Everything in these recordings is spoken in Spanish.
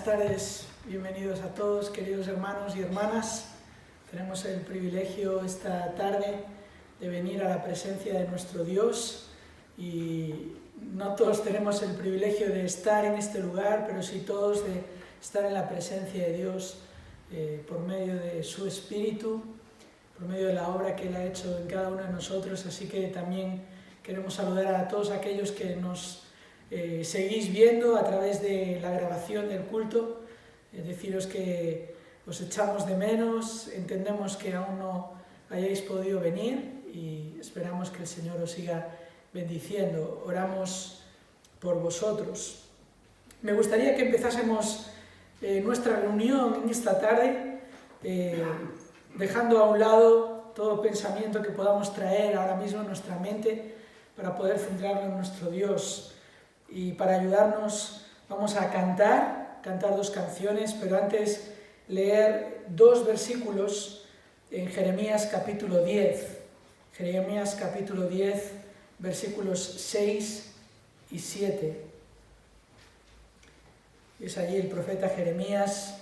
Buenas tardes, bienvenidos a todos, queridos hermanos y hermanas. Tenemos el privilegio esta tarde de venir a la presencia de nuestro Dios y no todos tenemos el privilegio de estar en este lugar, pero sí todos de estar en la presencia de Dios por medio de su Espíritu, por medio de la obra que Él ha hecho en cada uno de nosotros. Así que también queremos saludar a todos aquellos que nos seguís viendo a través de la grabación del culto. Deciros que os echamos de menos, entendemos que aún no hayáis podido venir y esperamos que el Señor os siga bendiciendo. Oramos por vosotros. Me gustaría que empezásemos nuestra reunión en esta tarde, dejando a un lado todo pensamiento que podamos traer ahora mismo en nuestra mente para poder centrarlo en nuestro Dios. Y para ayudarnos vamos a cantar dos canciones, pero antes leer dos versículos en Jeremías capítulo 10. Jeremías capítulo 10, versículos 6 y 7. Es allí el profeta Jeremías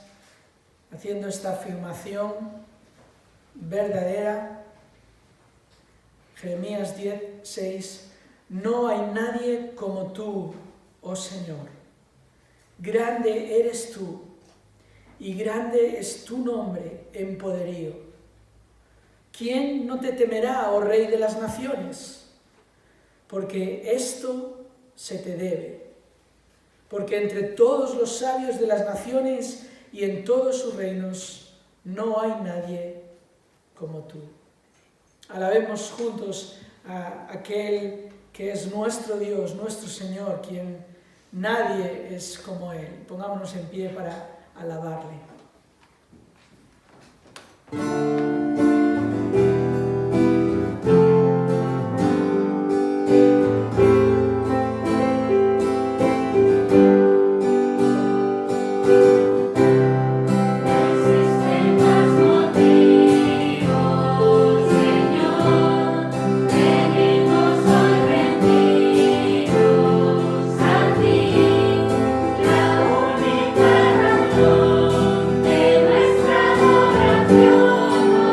haciendo esta afirmación verdadera. Jeremías 10, 6. No hay nadie como tú, oh Señor. Grande eres tú, y grande es tu nombre en poderío. ¿Quién no te temerá, oh Rey de las naciones? Porque esto se te debe. Porque entre todos los sabios de las naciones y en todos sus reinos no hay nadie como tú. Alabemos juntos a aquel que es nuestro Dios, nuestro Señor, quien nadie es como Él. Pongámonos en pie para alabarle. Nuestra adoración.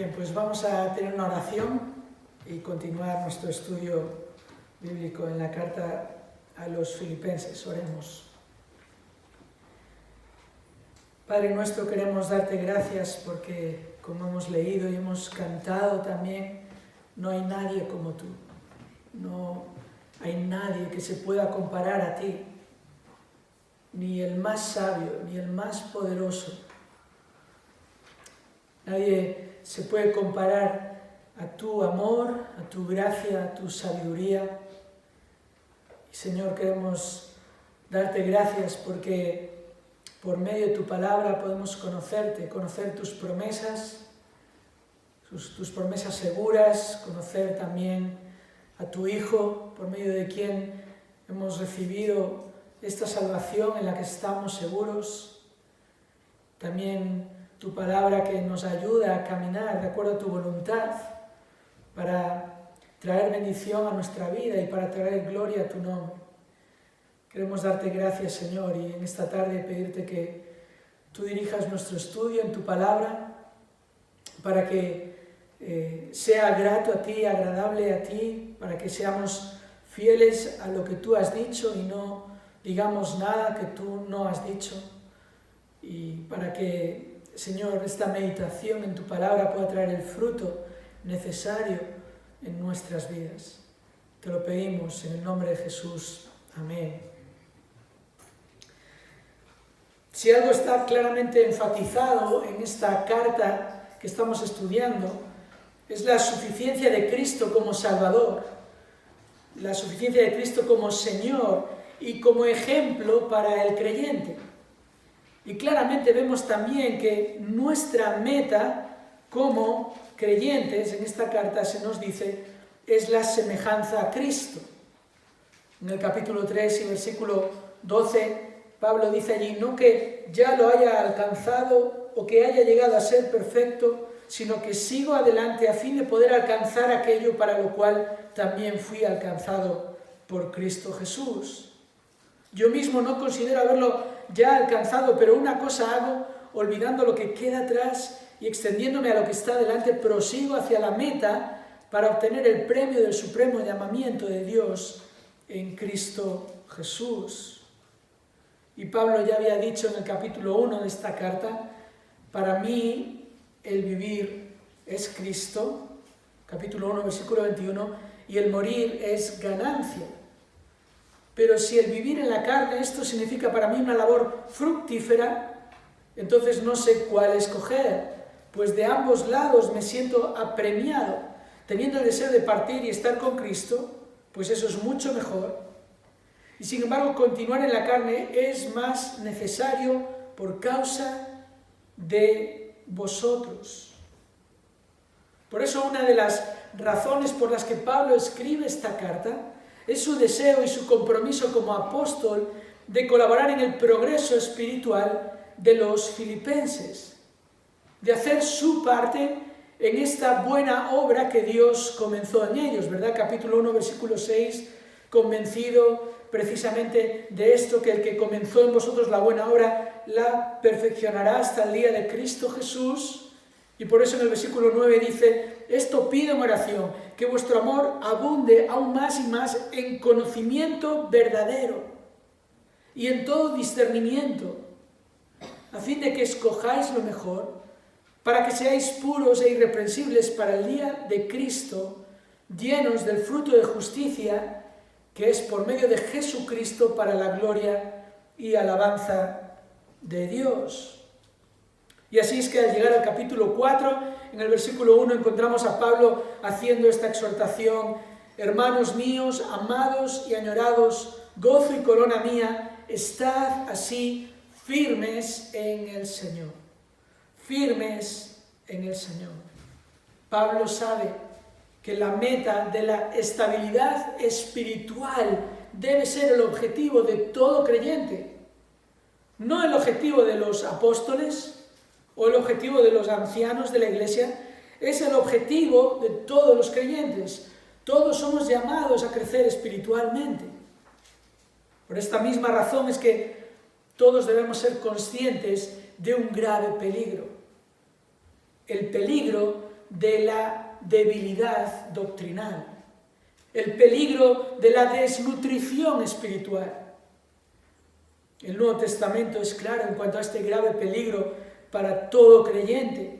Bien, pues vamos a tener una oración y continuar nuestro estudio bíblico en la carta a los Filipenses. Oremos. Padre nuestro, queremos darte gracias porque, como hemos leído y hemos cantado también, no hay nadie como tú. No hay nadie que se pueda comparar a ti, ni el más sabio, ni el más poderoso. Nadie se puede comparar a tu amor, a tu gracia, a tu sabiduría. Y Señor, queremos darte gracias porque por medio de tu palabra podemos conocerte, conocer tus promesas seguras, conocer también a tu Hijo, por medio de quien hemos recibido esta salvación en la que estamos seguros. También tu palabra que nos ayuda a caminar de acuerdo a tu voluntad para traer bendición a nuestra vida y para traer gloria a tu nombre. Queremos darte gracias, Señor, y en esta tarde pedirte que tú dirijas nuestro estudio en tu palabra para que sea grato a ti, agradable a ti, para que seamos fieles a lo que tú has dicho y no digamos nada que tú no has dicho, y para que, Señor, esta meditación en tu palabra pueda traer el fruto necesario en nuestras vidas. Te lo pedimos en el nombre de Jesús. Amén. Si algo está claramente enfatizado en esta carta que estamos estudiando, es la suficiencia de Cristo como Salvador, la suficiencia de Cristo como Señor y como ejemplo para el creyente. Y claramente vemos también que nuestra meta como creyentes, en esta carta se nos dice, es la semejanza a Cristo. En el capítulo 3 y versículo 12, Pablo dice allí, no que ya lo haya alcanzado o que haya llegado a ser perfecto, sino que sigo adelante a fin de poder alcanzar aquello para lo cual también fui alcanzado por Cristo Jesús. Yo mismo no considero haberlo ya alcanzado, pero una cosa hago, olvidando lo que queda atrás y extendiéndome a lo que está delante, prosigo hacia la meta para obtener el premio del supremo llamamiento de Dios en Cristo Jesús. Y Pablo ya había dicho en el capítulo 1 de esta carta, para mí el vivir es Cristo, capítulo 1, versículo 21, y el morir es ganancia. Pero si el vivir en la carne, esto significa para mí una labor fructífera, entonces no sé cuál escoger, pues de ambos lados me siento apremiado, teniendo el deseo de partir y estar con Cristo, pues eso es mucho mejor. Y sin embargo, continuar en la carne es más necesario por causa de vosotros. Por eso una de las razones por las que Pablo escribe esta carta es su deseo y su compromiso como apóstol de colaborar en el progreso espiritual de los filipenses, de hacer su parte en esta buena obra que Dios comenzó en ellos, ¿verdad? Capítulo 1, versículo 6, convencido precisamente de esto, que el que comenzó en vosotros la buena obra la perfeccionará hasta el día de Cristo Jesús. Y por eso en el versículo 9 dice, esto pido en oración, que vuestro amor abunde aún más y más en conocimiento verdadero y en todo discernimiento, a fin de que escojáis lo mejor, para que seáis puros e irreprensibles para el día de Cristo, llenos del fruto de justicia, que es por medio de Jesucristo para la gloria y alabanza de Dios. Y así es que al llegar al capítulo 4, en el versículo 1 encontramos a Pablo haciendo esta exhortación, hermanos míos, amados y añorados, gozo y corona mía, estad así firmes en el Señor. Firmes en el Señor. Pablo sabe que la meta de la estabilidad espiritual debe ser el objetivo de todo creyente, no el objetivo de los apóstoles o el objetivo de los ancianos de la iglesia, es el objetivo de todos los creyentes. Todos somos llamados a crecer espiritualmente. Por esta misma razón es que todos debemos ser conscientes de un grave peligro. El peligro de la debilidad doctrinal, el peligro de la desnutrición espiritual. El Nuevo Testamento es claro en cuanto a este grave peligro para todo creyente.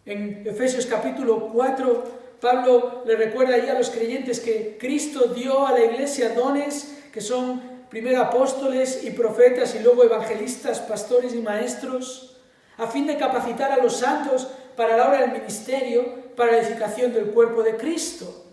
En Efesios capítulo 4, Pablo le recuerda ahí a los creyentes que Cristo dio a la iglesia dones que son primero apóstoles y profetas y luego evangelistas, pastores y maestros, a fin de capacitar a los santos para la obra del ministerio, para la edificación del cuerpo de Cristo.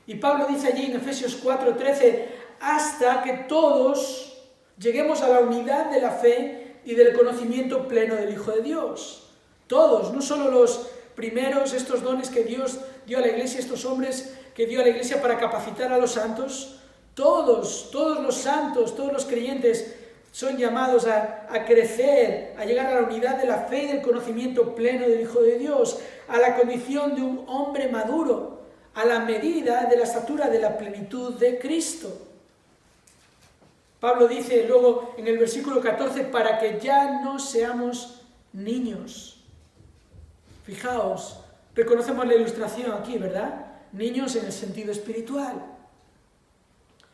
Y Pablo dice allí en Efesios 4:13, hasta que todos lleguemos a la unidad de la fe y del conocimiento pleno del Hijo de Dios. Todos, no solo los primeros, estos dones que Dios dio a la iglesia, estos hombres que dio a la iglesia para capacitar a los santos, todos los santos, todos los creyentes son llamados a crecer, a llegar a la unidad de la fe y del conocimiento pleno del Hijo de Dios, a la condición de un hombre maduro, a la medida de la estatura de la plenitud de Cristo. Pablo dice luego en el versículo 14, para que ya no seamos niños. Fijaos, reconocemos la ilustración aquí, ¿verdad? Niños en el sentido espiritual.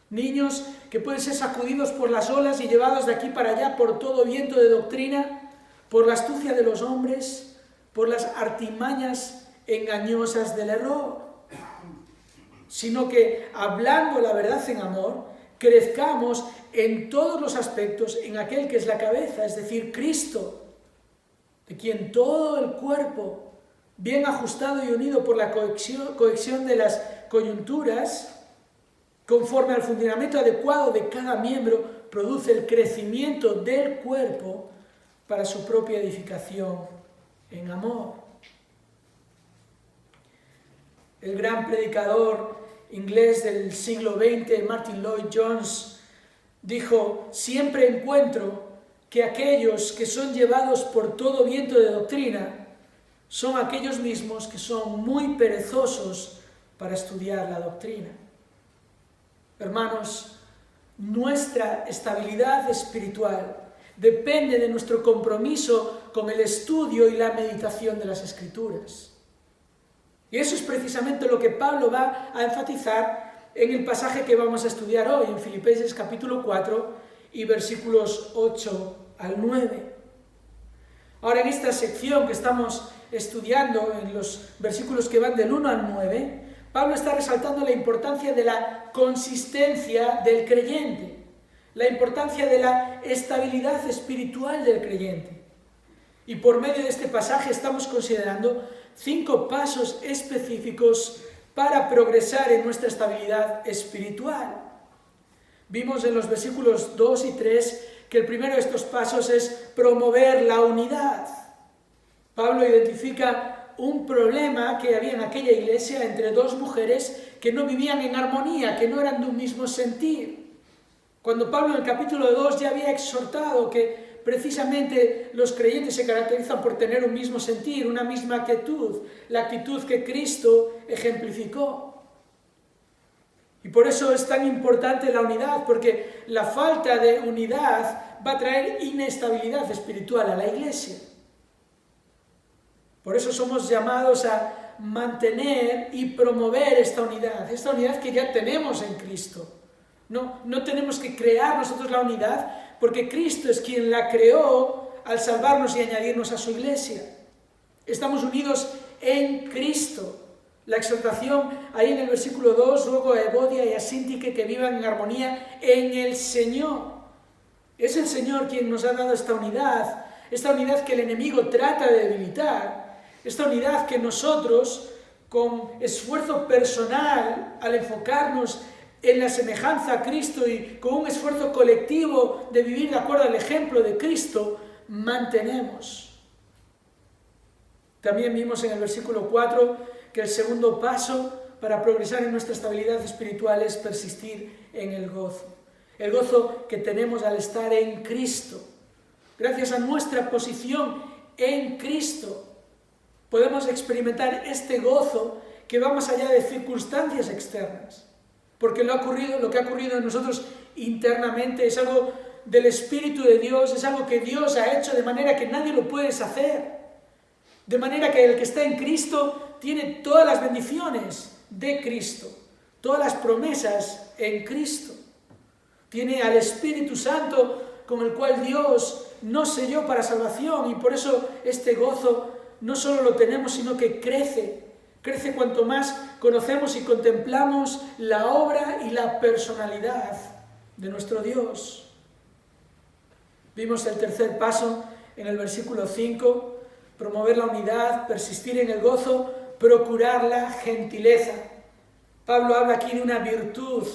Niños que pueden ser sacudidos por las olas y llevados de aquí para allá por todo viento de doctrina, por la astucia de los hombres, por las artimañas engañosas del error. Sino que, hablando la verdad en amor, crezcamos en todos los aspectos en aquel que es la cabeza, es decir, Cristo, de quien todo el cuerpo, bien ajustado y unido por la cohesión de las coyunturas, conforme al funcionamiento adecuado de cada miembro, produce el crecimiento del cuerpo para su propia edificación en amor. El gran predicador inglés del siglo XX, Martin Lloyd-Jones, dijo, siempre encuentro que aquellos que son llevados por todo viento de doctrina son aquellos mismos que son muy perezosos para estudiar la doctrina. Hermanos, nuestra estabilidad espiritual depende de nuestro compromiso con el estudio y la meditación de las Escrituras. Y eso es precisamente lo que Pablo va a enfatizar en el pasaje que vamos a estudiar hoy, en Filipenses capítulo 4 y versículos 8 al 9. Ahora, en esta sección que estamos estudiando, en los versículos que van del 1 al 9, Pablo está resaltando la importancia de la consistencia del creyente, la importancia de la estabilidad espiritual del creyente. Y por medio de este pasaje estamos considerando 5 pasos específicos para progresar en nuestra estabilidad espiritual. Vimos en los versículos 2 y 3 que el primero de estos pasos es promover la unidad. Pablo identifica un problema que había en aquella iglesia entre dos mujeres que no vivían en armonía, que no eran de un mismo sentir. Cuando Pablo en el capítulo 2 ya había exhortado que precisamente los creyentes se caracterizan por tener un mismo sentir, una misma actitud, la actitud que Cristo ejemplificó. Y por eso es tan importante la unidad, porque la falta de unidad va a traer inestabilidad espiritual a la iglesia. Por eso somos llamados a mantener y promover esta unidad que ya tenemos en Cristo. No tenemos que crear nosotros la unidad, porque Cristo es quien la creó al salvarnos y añadirnos a su iglesia. Estamos unidos en Cristo. La exhortación ahí en el versículo 2, luego a Evodia y a Síntique que vivan en armonía en el Señor. Es el Señor quien nos ha dado esta unidad que el enemigo trata de debilitar, esta unidad que nosotros, con esfuerzo personal, al enfocarnos en la semejanza a Cristo y con un esfuerzo colectivo de vivir de acuerdo al ejemplo de Cristo, mantenemos. También vimos en el versículo 4 que el segundo paso para progresar en nuestra estabilidad espiritual es persistir en el gozo que tenemos al estar en Cristo. Gracias a nuestra posición en Cristo, podemos experimentar este gozo que va más allá de circunstancias externas. Porque lo que ha ocurrido en nosotros internamente es algo del Espíritu de Dios, es algo que Dios ha hecho de manera que nadie lo puede deshacer. De manera que el que está en Cristo tiene todas las bendiciones de Cristo, todas las promesas en Cristo. Tiene al Espíritu Santo con el cual Dios nos selló para salvación, y por eso este gozo no solo lo tenemos, sino que crece cuanto más conocemos y contemplamos la obra y la personalidad de nuestro Dios. Vimos el tercer paso en el versículo 5, promover la unidad, persistir en el gozo, procurar la gentileza. Pablo habla aquí de una virtud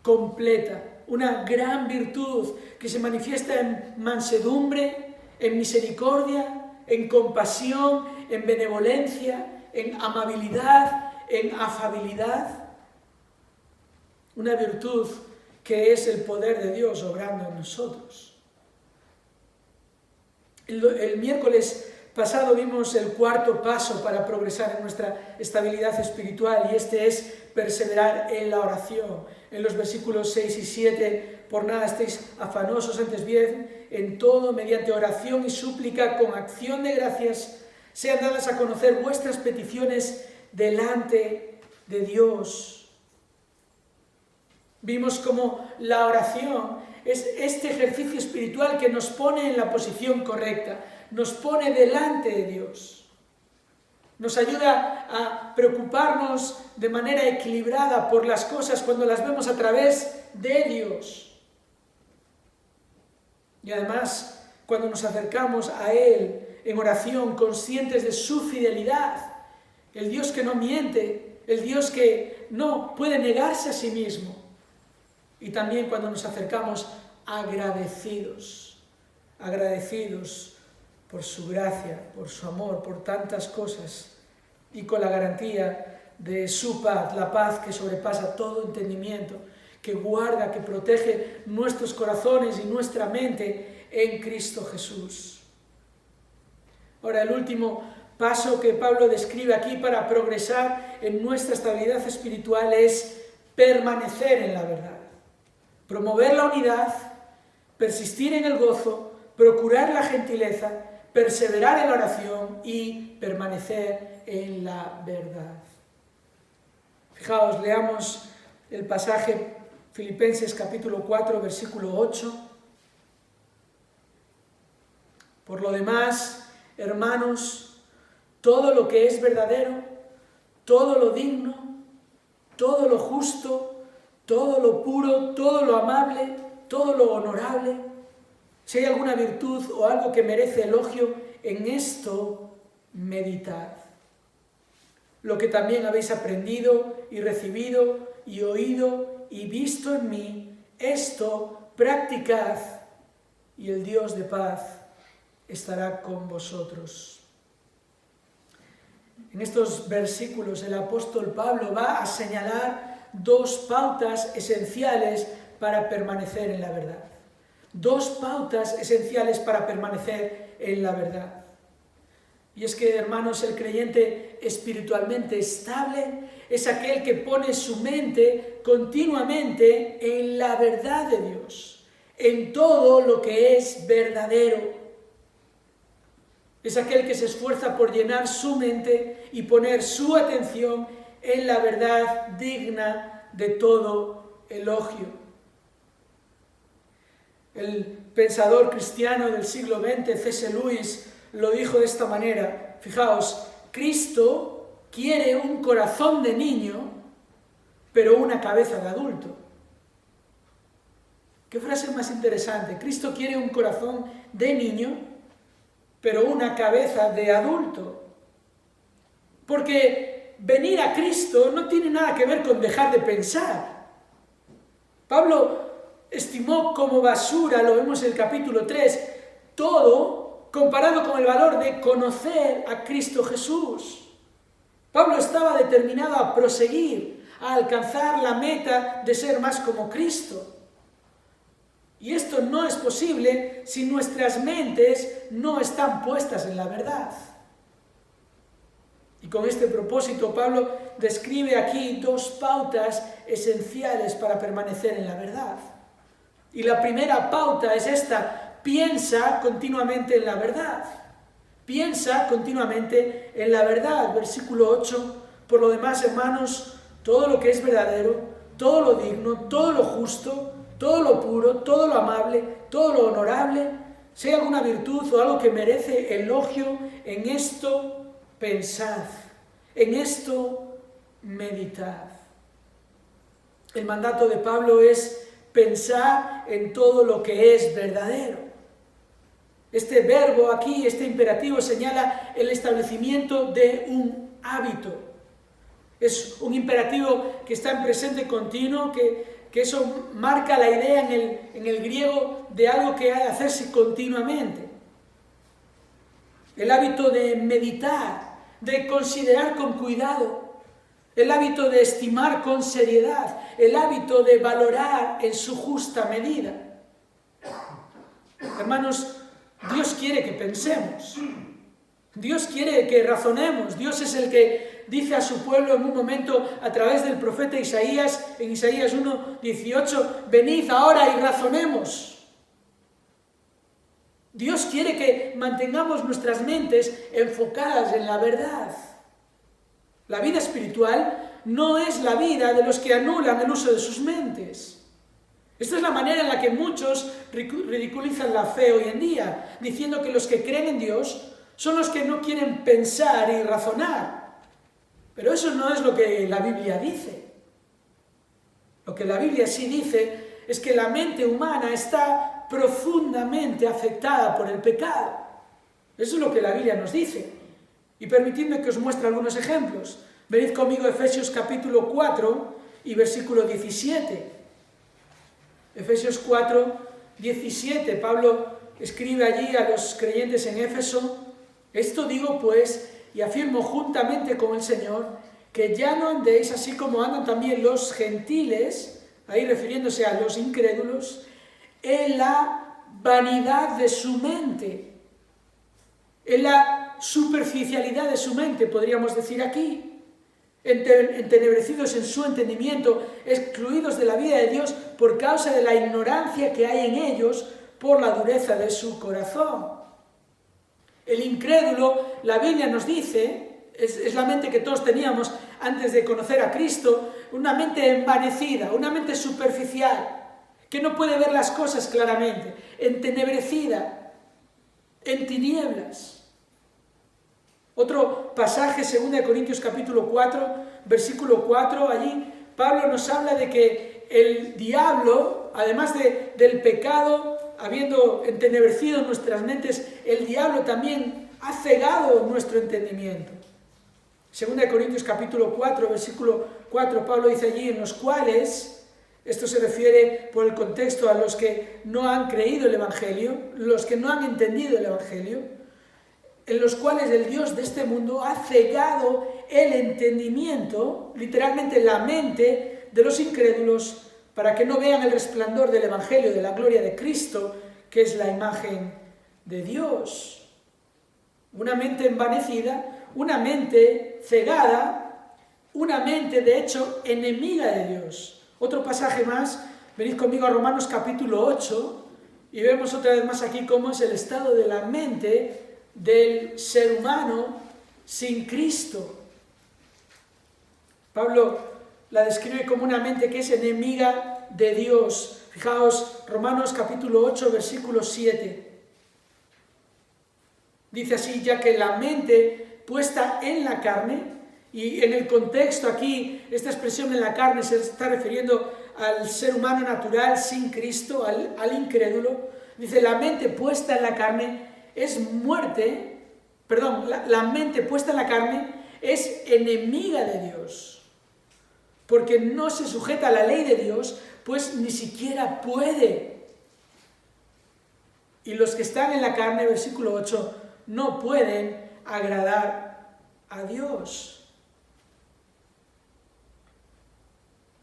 completa, una gran virtud que se manifiesta en mansedumbre, en misericordia, en compasión, en benevolencia, en amabilidad, en afabilidad. Una virtud que es el poder de Dios obrando en nosotros. El miércoles pasado vimos el cuarto paso para progresar en nuestra estabilidad espiritual, y este es perseverar en la oración. En los versículos 6 y 7, por nada estéis afanosos, antes bien, en todo, mediante oración y súplica, con acción de gracias, sean dadas a conocer vuestras peticiones delante de Dios. Vimos cómo la oración es este ejercicio espiritual que nos pone en la posición correcta, nos pone delante de Dios. Nos ayuda a preocuparnos de manera equilibrada por las cosas cuando las vemos a través de Dios. Y además, cuando nos acercamos a Él en oración, conscientes de su fidelidad, el Dios que no miente, el Dios que no puede negarse a sí mismo. Y también cuando nos acercamos agradecidos por su gracia, por su amor, por tantas cosas, y con la garantía de su paz, la paz que sobrepasa todo entendimiento, que guarda, que protege nuestros corazones y nuestra mente en Cristo Jesús. Ahora, el último paso que Pablo describe aquí para progresar en nuestra estabilidad espiritual es permanecer en la verdad. Promover la unidad, persistir en el gozo, procurar la gentileza, perseverar en la oración y permanecer en la verdad. Fijaos, leamos el pasaje Filipenses capítulo 4, versículo 8. Por lo demás, hermanos, todo lo que es verdadero, todo lo digno, todo lo justo, todo lo puro, todo lo amable, todo lo honorable, si hay alguna virtud o algo que merece elogio, en esto meditad. Lo que también habéis aprendido y recibido y oído y visto en mí, esto practicad, y el Dios de paz estará con vosotros. En estos versículos el apóstol Pablo va a señalar dos pautas esenciales para permanecer en la verdad. Dos pautas esenciales para permanecer en la verdad. Y es que, hermanos, el creyente espiritualmente estable es aquel que pone su mente continuamente en la verdad de Dios, en todo lo que es verdadero. Es aquel que se esfuerza por llenar su mente y poner su atención en la verdad digna de todo elogio. El pensador cristiano del siglo XX, C.S. Lewis, lo dijo de esta manera. Fijaos, Cristo quiere un corazón de niño, pero una cabeza de adulto. ¿Qué frase más interesante? Cristo quiere un corazón de niño, pero una cabeza de adulto. Porque venir a Cristo no tiene nada que ver con dejar de pensar. Pablo estimó como basura, lo vemos en el capítulo 3, todo comparado con el valor de conocer a Cristo Jesús. Pablo estaba determinado a proseguir, a alcanzar la meta de ser más como Cristo. Y esto no es posible si nuestras mentes no están puestas en la verdad. Y con este propósito Pablo describe aquí dos pautas esenciales para permanecer en la verdad. Y la primera pauta es esta: piensa continuamente en la verdad. piensa continuamente en la verdad. Versículo 8, por lo demás, hermanos, todo lo que es verdadero, todo lo digno, todo lo justo, todo lo puro, todo lo amable, todo lo honorable, si hay alguna virtud o algo que merece elogio, en esto pensad, en esto meditad. El mandato de Pablo es pensar en todo lo que es verdadero. Este verbo aquí, este imperativo, señala el establecimiento de un hábito. Es un imperativo que está en presente continuo, que eso marca la idea en el griego de algo que ha de hacerse continuamente. El hábito de meditar, de considerar con cuidado, el hábito de estimar con seriedad, el hábito de valorar en su justa medida. Hermanos, Dios quiere que pensemos, Dios quiere que razonemos, Dios es el que dice a su pueblo en un momento a través del profeta Isaías, en Isaías 1:18, venid ahora y razonemos. Dios quiere que mantengamos nuestras mentes enfocadas en la verdad. La vida espiritual no es la vida de los que anulan el uso de sus mentes. Esta es la manera en la que muchos ridiculizan la fe hoy en día, diciendo que los que creen en Dios son los que no quieren pensar y razonar. Pero eso no es lo que la Biblia dice. Lo que la Biblia sí dice es que la mente humana está profundamente afectada por el pecado. Eso es lo que la Biblia nos dice. Y permitidme que os muestre algunos ejemplos. Venid conmigo a Efesios capítulo 4 y versículo 17. Efesios 4, 17. Pablo escribe allí a los creyentes en Éfeso: esto digo pues, y afirmo juntamente con el Señor, que ya no andéis así como andan también los gentiles, ahí refiriéndose a los incrédulos, en la vanidad de su mente, en la superficialidad de su mente, podríamos decir aquí, entenebrecidos en su entendimiento, excluidos de la vida de Dios por causa de la ignorancia que hay en ellos por la dureza de su corazón. El incrédulo, la Biblia nos dice, es la mente que todos teníamos antes de conocer a Cristo, una mente envanecida, una mente superficial, que no puede ver las cosas claramente, entenebrecida, en tinieblas. Otro pasaje, 2 Corintios capítulo 4, versículo 4, allí Pablo nos habla de que el diablo, además del pecado, habiendo entenebrecido nuestras mentes, el diablo también ha cegado nuestro entendimiento. 2 Corintios capítulo 4, versículo 4, Pablo dice allí, en los cuales, esto se refiere por el contexto a los que no han creído el Evangelio, los que no han entendido el Evangelio, en los cuales el Dios de este mundo ha cegado el entendimiento, literalmente la mente de los incrédulos, para que no vean el resplandor del Evangelio, de la gloria de Cristo, que es la imagen de Dios. Una mente envanecida, una mente cegada, una mente de hecho enemiga de Dios. Otro pasaje más, venid conmigo a Romanos capítulo 8 y vemos otra vez más aquí cómo es el estado de la mente del ser humano sin Cristo. Pablo la describe como una mente que es enemiga de Dios. Fijaos, Romanos capítulo 8, versículo 7. Dice así, ya que la mente puesta en la carne, y en el contexto aquí, esta expresión en la carne se está refiriendo al ser humano natural sin Cristo, al incrédulo. Dice, la mente puesta en la carne es muerte, perdón, la mente puesta en la carne es enemiga de Dios, porque no se sujeta a la ley de Dios, pues ni siquiera puede. Y los que están en la carne, versículo 8, no pueden agradar a Dios.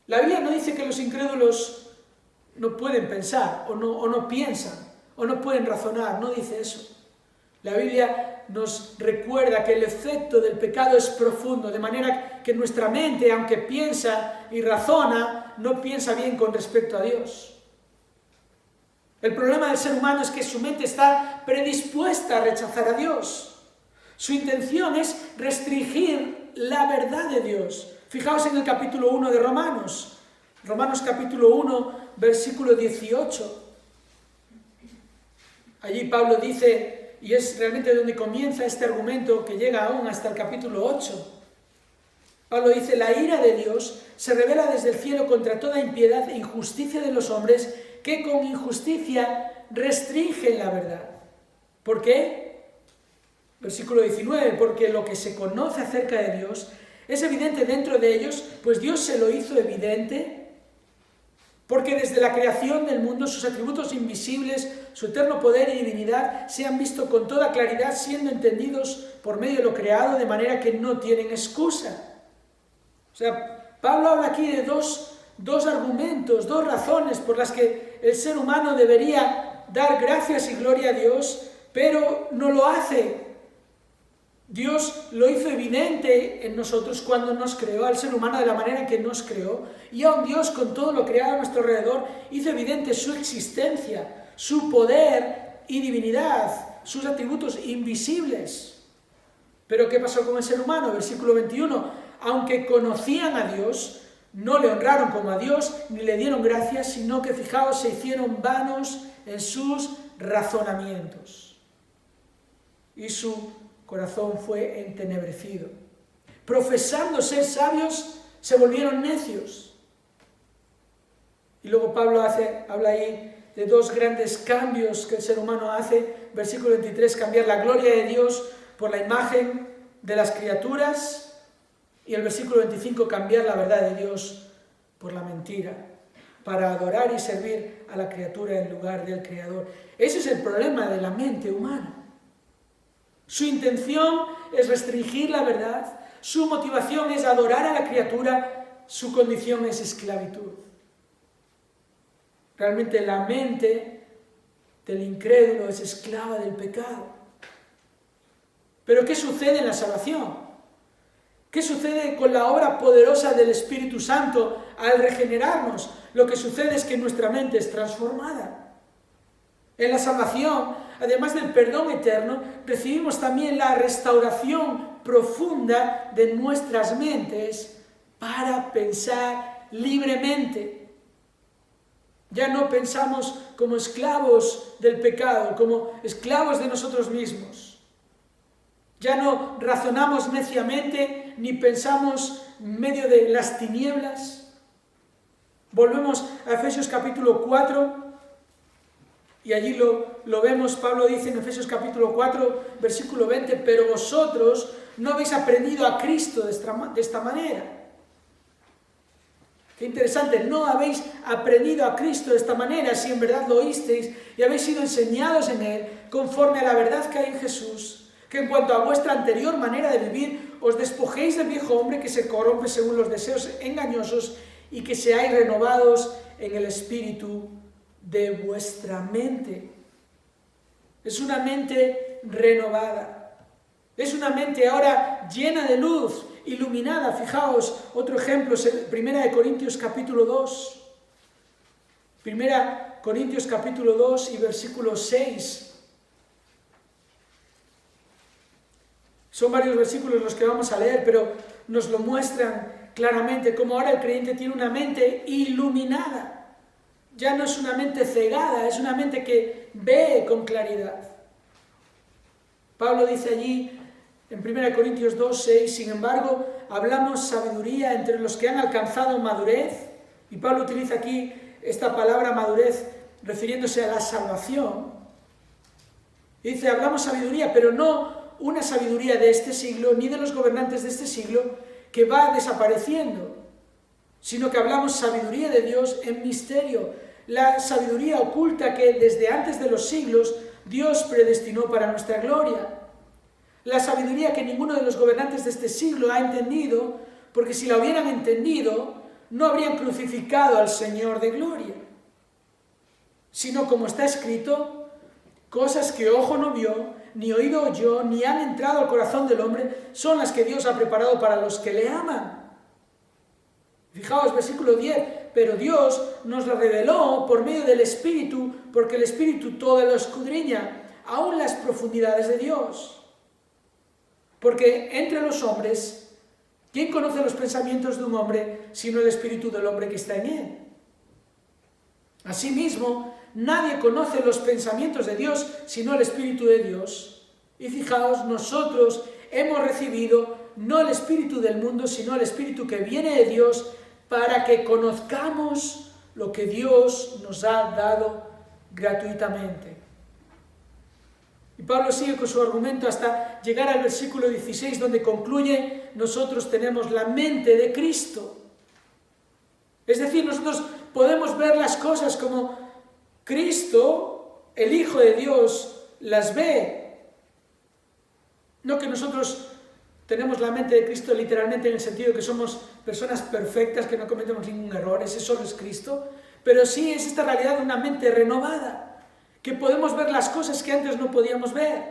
La Biblia no dice que los incrédulos no pueden pensar, o no piensan, o no pueden razonar, no dice eso. La Biblia nos recuerda que el efecto del pecado es profundo, de manera que nuestra mente, aunque piensa y razona, no piensa bien con respecto a Dios. El problema del ser humano es que su mente está predispuesta a rechazar a Dios. Su intención es restringir la verdad de Dios. Fijaos en el capítulo 1 de Romanos. Romanos capítulo 1, versículo 18. Allí Pablo dice, y es realmente donde comienza este argumento que llega aún hasta el capítulo 8. Pablo dice, la ira de Dios se revela desde el cielo contra toda impiedad e injusticia de los hombres que con injusticia restringen la verdad. ¿Por qué? Versículo 19, porque lo que se conoce acerca de Dios es evidente dentro de ellos, pues Dios se lo hizo evidente, porque desde la creación del mundo sus atributos invisibles, su eterno poder y divinidad se han visto con toda claridad, siendo entendidos por medio de lo creado, de manera que no tienen excusa. O sea, Pablo habla aquí de dos argumentos, dos razones por las que el ser humano debería dar gracias y gloria a Dios, pero no lo hace. Dios lo hizo evidente en nosotros cuando nos creó al ser humano de la manera en que nos creó, y aun Dios, con todo lo creado a nuestro alrededor, hizo evidente su existencia, su poder y divinidad, sus atributos invisibles. Pero ¿qué pasó con el ser humano? Versículo 21, aunque conocían a Dios, no le honraron como a Dios, ni le dieron gracias, sino que, fijaos, se hicieron vanos en sus razonamientos. Y su corazón fue entenebrecido. Profesando ser sabios, se volvieron necios. Y luego Pablo habla ahí de dos grandes cambios que el ser humano hace. Versículo 23, cambiar la gloria de Dios por la imagen de las criaturas. Y el versículo 25, cambiar la verdad de Dios por la mentira, para adorar y servir a la criatura en lugar del Creador. Ese es el problema de la mente humana. Su intención es restringir la verdad, su motivación es adorar a la criatura, su condición es esclavitud. Realmente la mente del incrédulo es esclava del pecado. Pero ¿qué sucede en la salvación? ¿Qué sucede con la obra poderosa del Espíritu Santo al regenerarnos? Lo que sucede es que nuestra mente es transformada. En la salvación, además del perdón eterno, recibimos también la restauración profunda de nuestras mentes para pensar libremente. Ya no pensamos como esclavos del pecado, como esclavos de nosotros mismos. Ya no razonamos neciamente ni pensamos en medio de las tinieblas. Volvemos a Efesios capítulo 4 y allí lo vemos. Pablo dice en Efesios capítulo 4, versículo 20, pero vosotros no habéis aprendido a Cristo de esta manera. Qué interesante, no habéis aprendido a Cristo de esta manera, si en verdad lo oísteis y habéis sido enseñados en Él, conforme a la verdad que hay en Jesús, que en cuanto a vuestra anterior manera de vivir, os despojéis del viejo hombre que se corrompe según los deseos engañosos y que seáis renovados en el espíritu de vuestra mente. Es una mente renovada. Es una mente ahora llena de luz, iluminada. Fijaos, otro ejemplo es 1 Corintios capítulo 2. 1 Corintios capítulo 2 y versículo 6. Son varios versículos los que vamos a leer, pero nos lo muestran claramente cómo ahora el creyente tiene una mente iluminada. Ya no es una mente cegada, es una mente que ve con claridad. Pablo dice allí en 1 Corintios 2, 6, sin embargo, hablamos sabiduría entre los que han alcanzado madurez, y Pablo utiliza aquí esta palabra madurez refiriéndose a la salvación. Y dice, hablamos sabiduría, pero no una sabiduría de este siglo, ni de los gobernantes de este siglo, que va desapareciendo, sino que hablamos sabiduría de Dios en misterio, la sabiduría oculta que desde antes de los siglos Dios predestinó para nuestra gloria. La sabiduría que ninguno de los gobernantes de este siglo ha entendido, porque si la hubieran entendido, no habrían crucificado al Señor de gloria. Sino como está escrito, cosas que ojo no vio, ni oído oyó, ni han entrado al corazón del hombre, son las que Dios ha preparado para los que le aman. Fijaos, versículo 10, pero Dios nos lo reveló por medio del Espíritu, porque el Espíritu todo lo escudriña, aún las profundidades de Dios. Porque entre los hombres, ¿quién conoce los pensamientos de un hombre sino el espíritu del hombre que está en él? Asimismo, nadie conoce los pensamientos de Dios sino el espíritu de Dios. Y fijaos, nosotros hemos recibido no el espíritu del mundo, sino el espíritu que viene de Dios, para que conozcamos lo que Dios nos ha dado gratuitamente. Y Pablo sigue con su argumento hasta llegar al versículo 16, donde concluye: nosotros tenemos la mente de Cristo. Es decir, nosotros podemos ver las cosas como Cristo, el Hijo de Dios, las ve. No que nosotros tenemos la mente de Cristo literalmente en el sentido de que somos personas perfectas, que no cometemos ningún error, ese solo es Cristo, pero sí es esta realidad de una mente renovada, que podemos ver las cosas que antes no podíamos ver.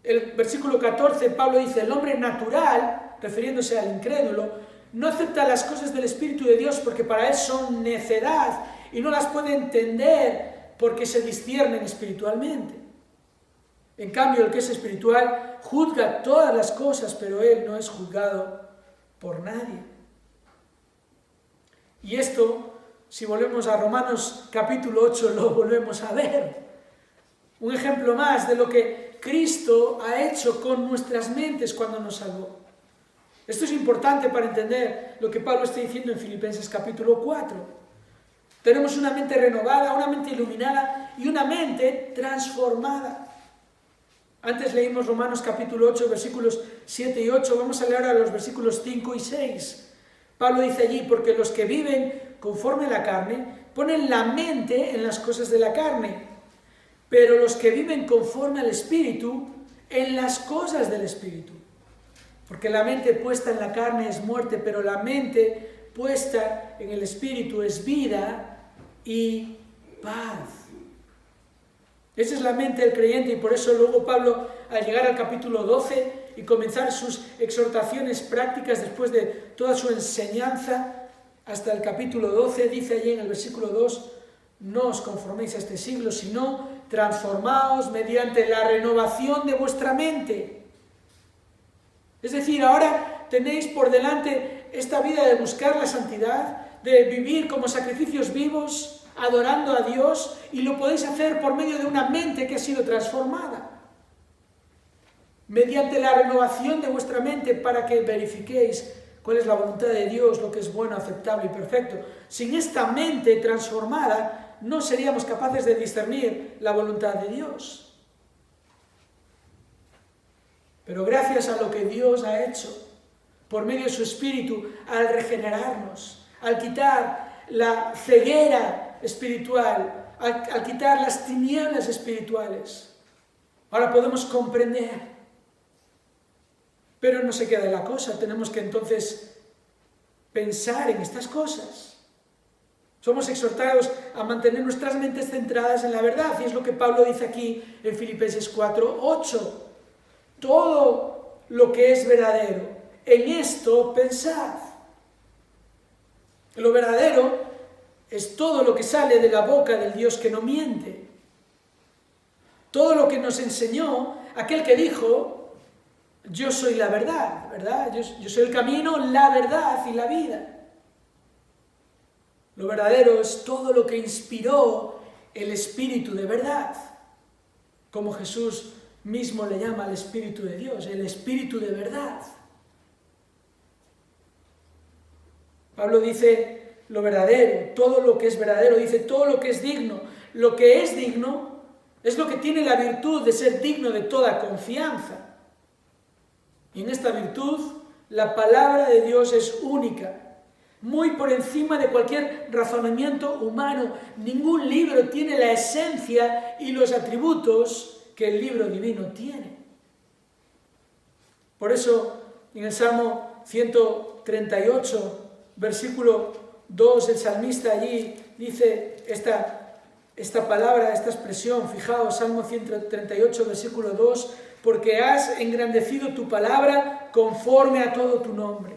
El versículo 14, Pablo dice: el hombre natural, refiriéndose al incrédulo, no acepta las cosas del Espíritu de Dios porque para él son necedad y no las puede entender porque se disciernen espiritualmente. En cambio, el que es espiritual juzga todas las cosas, pero él no es juzgado por nadie. Y esto, si volvemos a Romanos capítulo 8, lo volvemos a ver. Un ejemplo más de lo que Cristo ha hecho con nuestras mentes cuando nos salvó. Esto es importante para entender lo que Pablo está diciendo en Filipenses capítulo 4. Tenemos una mente renovada, una mente iluminada y una mente transformada. Antes leímos Romanos capítulo 8, versículos 7 y 8. Vamos a leer ahora los versículos 5 y 6. Pablo dice allí: porque los que viven conforme a la carne ponen la mente en las cosas de la carne, pero los que viven conforme al Espíritu en las cosas del Espíritu. Porque la mente puesta en la carne es muerte, pero la mente puesta en el Espíritu es vida y paz. Esa es la mente del creyente, y por eso luego Pablo, al llegar al capítulo 12 y comenzar sus exhortaciones prácticas después de toda su enseñanza hasta el capítulo 12, dice allí en el versículo 2: no os conforméis a este siglo, sino transformaos mediante la renovación de vuestra mente. Es decir, ahora tenéis por delante esta vida de buscar la santidad, de vivir como sacrificios vivos, adorando a Dios, y lo podéis hacer por medio de una mente que ha sido transformada. Mediante la renovación de vuestra mente, para que verifiquéis cuál es la voluntad de Dios, lo que es bueno, aceptable y perfecto. Sin esta mente transformada, no seríamos capaces de discernir la voluntad de Dios. Pero gracias a lo que Dios ha hecho por medio de su Espíritu, al regenerarnos, al quitar la ceguera espiritual, al quitar las tinieblas espirituales, ahora podemos comprender. Pero no se queda en la cosa, tenemos que entonces pensar en estas cosas. Somos exhortados a mantener nuestras mentes centradas en la verdad, y es lo que Pablo dice aquí en Filipenses 4:8. Todo lo que es verdadero, en esto pensad. Lo verdadero es todo lo que sale de la boca del Dios que no miente. Todo lo que nos enseñó aquel que dijo: yo soy la verdad, ¿verdad? Yo soy el camino, la verdad y la vida. Lo verdadero es todo lo que inspiró el Espíritu de verdad, como Jesús mismo le llama al Espíritu de Dios, el Espíritu de verdad. Pablo dice lo verdadero, todo lo que es verdadero, dice todo lo que es digno. Lo que es digno es lo que tiene la virtud de ser digno de toda confianza. Y en esta virtud, la palabra de Dios es única, muy por encima de cualquier razonamiento humano. Ningún libro tiene la esencia y los atributos que el libro divino tiene. Por eso, en el Salmo 138, versículo 2, el salmista allí dice esta palabra, esta expresión. Fijaos, Salmo 138, versículo 2: porque has engrandecido tu palabra conforme a todo tu nombre.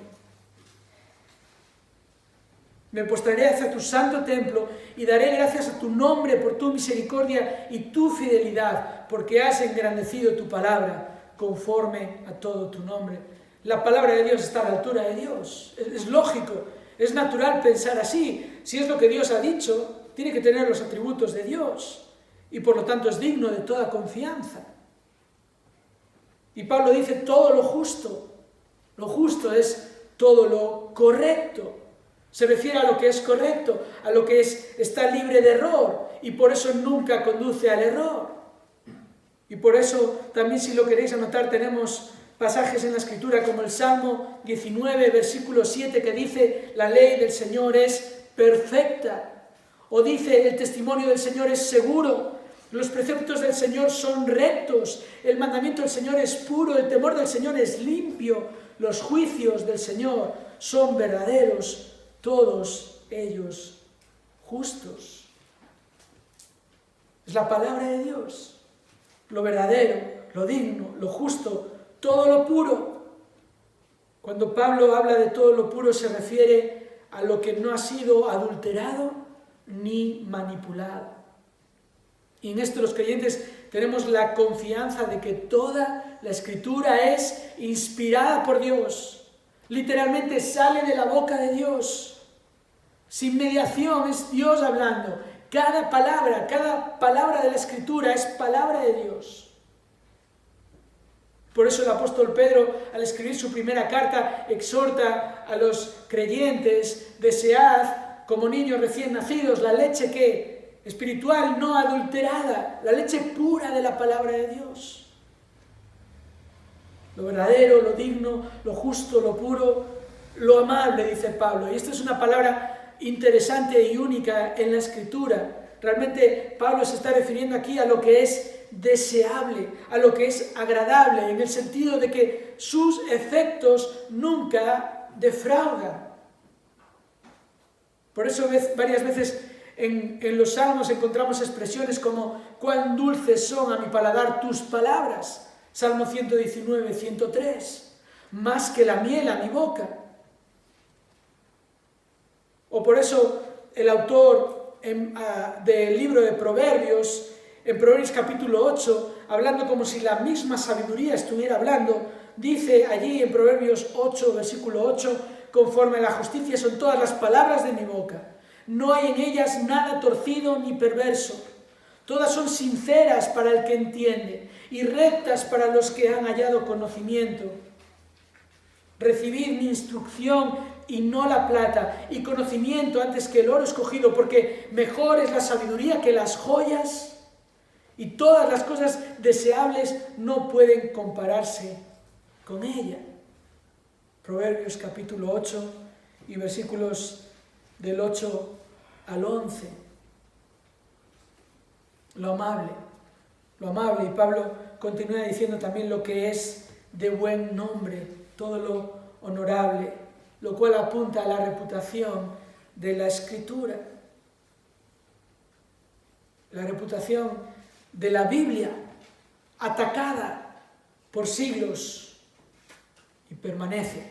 Me postraré hacia tu santo templo y daré gracias a tu nombre por tu misericordia y tu fidelidad, porque has engrandecido tu palabra conforme a todo tu nombre. La palabra de Dios está a la altura de Dios. Es lógico, es natural pensar así. Si es lo que Dios ha dicho, tiene que tener los atributos de Dios y por lo tanto es digno de toda confianza. Y Pablo dice todo lo justo. Lo justo es todo lo correcto. Se refiere a lo que es correcto, a lo que está libre de error y por eso nunca conduce al error. Y por eso también, si lo queréis anotar, tenemos pasajes en la Escritura como el Salmo 19, versículo 7, que dice: la ley del Señor es perfecta. O dice: el testimonio del Señor es seguro, los preceptos del Señor son rectos, el mandamiento del Señor es puro, el temor del Señor es limpio, los juicios del Señor son verdaderos, todos ellos justos. Es la palabra de Dios, lo verdadero, lo digno, lo justo, todo lo puro. Cuando Pablo habla de todo lo puro se refiere a lo que no ha sido adulterado ni manipulado. Y en esto los creyentes tenemos la confianza de que toda la Escritura es inspirada por Dios. Literalmente sale de la boca de Dios. Sin mediación, es Dios hablando. Cada palabra de la Escritura es palabra de Dios. Por eso el apóstol Pedro, al escribir su primera carta, exhorta a los creyentes: desead como niños recién nacidos la leche que espiritual, no adulterada, la leche pura de la palabra de Dios. Lo verdadero, lo digno, lo justo, lo puro, lo amable, dice Pablo. Y esta es una palabra interesante y única en la Escritura. Realmente Pablo se está refiriendo aquí a lo que es deseable, a lo que es agradable, en el sentido de que sus efectos nunca defraudan. Por eso varias veces en los salmos encontramos expresiones como: cuán dulces son a mi paladar tus palabras. Salmo 119, 103. Más que la miel a mi boca. O por eso el autor del libro de Proverbios, en Proverbios capítulo 8, hablando como si la misma sabiduría estuviera hablando, dice allí en Proverbios 8, versículo 8: conforme a la justicia son todas las palabras de mi boca. No hay en ellas nada torcido ni perverso. Todas son sinceras para el que entiende y rectas para los que han hallado conocimiento. Recibid mi instrucción y no la plata, y conocimiento antes que el oro escogido, porque mejor es la sabiduría que las joyas, y todas las cosas deseables no pueden compararse con ella. Proverbios capítulo 8 y versículos del 8 al 11. Lo amable, y Pablo continúa diciendo también lo que es de buen nombre, todo lo honorable, lo cual apunta a la reputación de la Escritura, la reputación de la Biblia, atacada por siglos y permanece.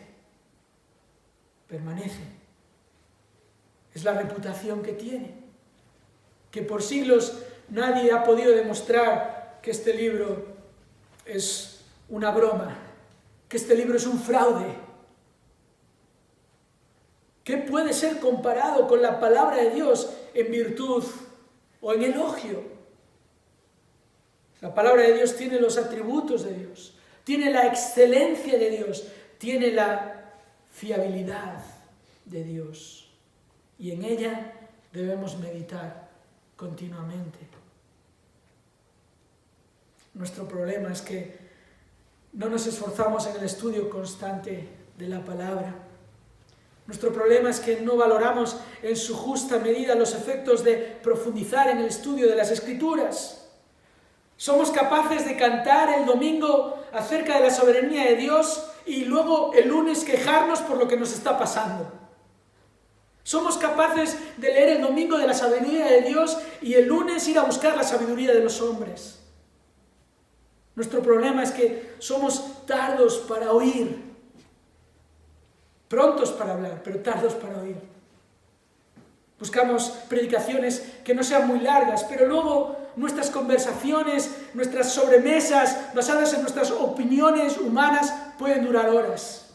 Es la reputación que tiene, que por siglos nadie ha podido demostrar que este libro es una broma, que este libro es un fraude. ¿Qué puede ser comparado con la palabra de Dios en virtud o en elogio? La palabra de Dios tiene los atributos de Dios, tiene la excelencia de Dios, tiene la fiabilidad de Dios. Y en ella debemos meditar continuamente. Nuestro problema es que no nos esforzamos en el estudio constante de la palabra. Nuestro problema es que no valoramos en su justa medida los efectos de profundizar en el estudio de las Escrituras. Somos capaces de cantar el domingo acerca de la soberanía de Dios y luego el lunes quejarnos por lo que nos está pasando. Somos capaces de leer el domingo de la sabiduría de Dios y el lunes ir a buscar la sabiduría de los hombres. Nuestro problema es que somos tardos para oír, prontos para hablar, pero tardos para oír. Buscamos predicaciones que no sean muy largas, pero luego nuestras conversaciones, nuestras sobremesas basadas en nuestras opiniones humanas pueden durar horas.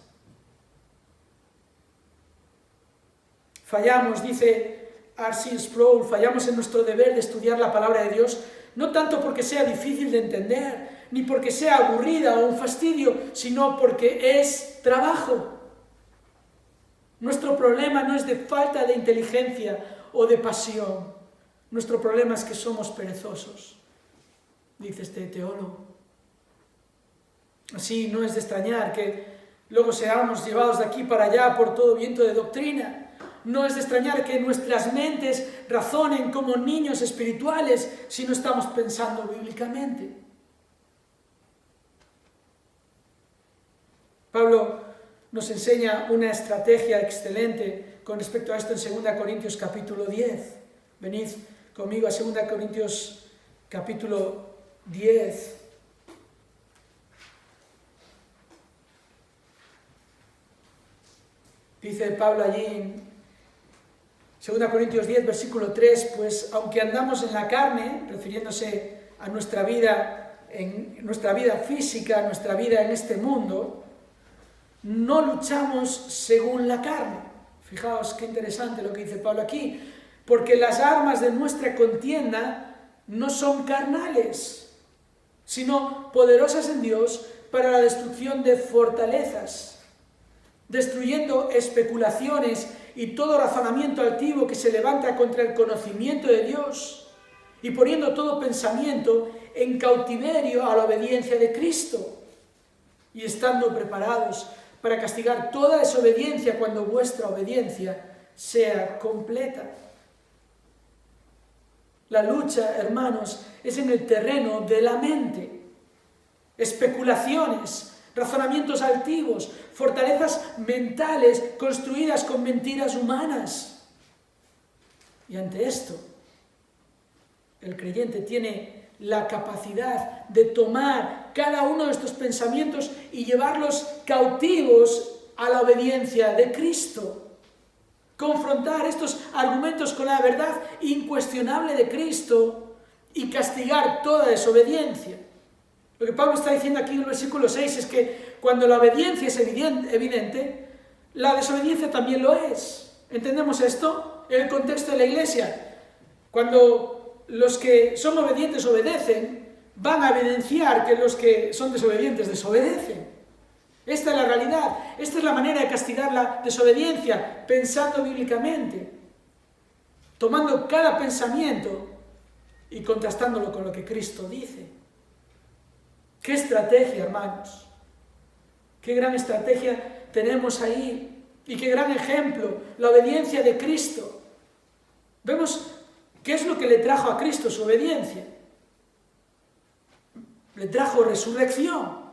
Fallamos, dice R.C. Sproul, fallamos en nuestro deber de estudiar la palabra de Dios, no tanto porque sea difícil de entender, ni porque sea aburrida o un fastidio, sino porque es trabajo. Nuestro problema no es de falta de inteligencia o de pasión. Nuestro problema es que somos perezosos, dice este teólogo. Así no es de extrañar que luego seamos llevados de aquí para allá por todo viento de doctrina. No es de extrañar que nuestras mentes razonen como niños espirituales si no estamos pensando bíblicamente. Pablo nos enseña una estrategia excelente con respecto a esto en 2 Corintios capítulo 10. Venid conmigo a 2 Corintios capítulo 10. Dice Pablo allí en 2 Corintios 10, versículo 3, pues aunque andamos en la carne, refiriéndose a nuestra vida física, nuestra vida en este mundo, no luchamos según la carne. Fijaos qué interesante lo que dice Pablo aquí, porque las armas de nuestra contienda no son carnales, sino poderosas en Dios para la destrucción de fortalezas, destruyendo especulaciones y todo razonamiento altivo que se levanta contra el conocimiento de Dios y poniendo todo pensamiento en cautiverio a la obediencia de Cristo y estando preparados para castigar toda desobediencia cuando vuestra obediencia sea completa. La lucha, hermanos, es en el terreno de la mente. Especulaciones, razonamientos altivos, fortalezas mentales construidas con mentiras humanas. Y ante esto, el creyente tiene la capacidad de tomar cada uno de estos pensamientos y llevarlos cautivos a la obediencia de Cristo. Confrontar estos argumentos con la verdad incuestionable de Cristo y castigar toda desobediencia. Lo que Pablo está diciendo aquí en el versículo 6 es que cuando la obediencia es evidente, la desobediencia también lo es. ¿Entendemos esto? En el contexto de la iglesia, cuando los que son obedientes obedecen, van a evidenciar que los que son desobedientes desobedecen. Esta es la realidad, esta es la manera de castigar la desobediencia, pensando bíblicamente, tomando cada pensamiento y contrastándolo con lo que Cristo dice. ¡Qué estrategia, hermanos! ¡Qué gran estrategia tenemos ahí! Y qué gran ejemplo, la obediencia de Cristo. Vemos qué es lo que le trajo a Cristo su obediencia. Le trajo resurrección.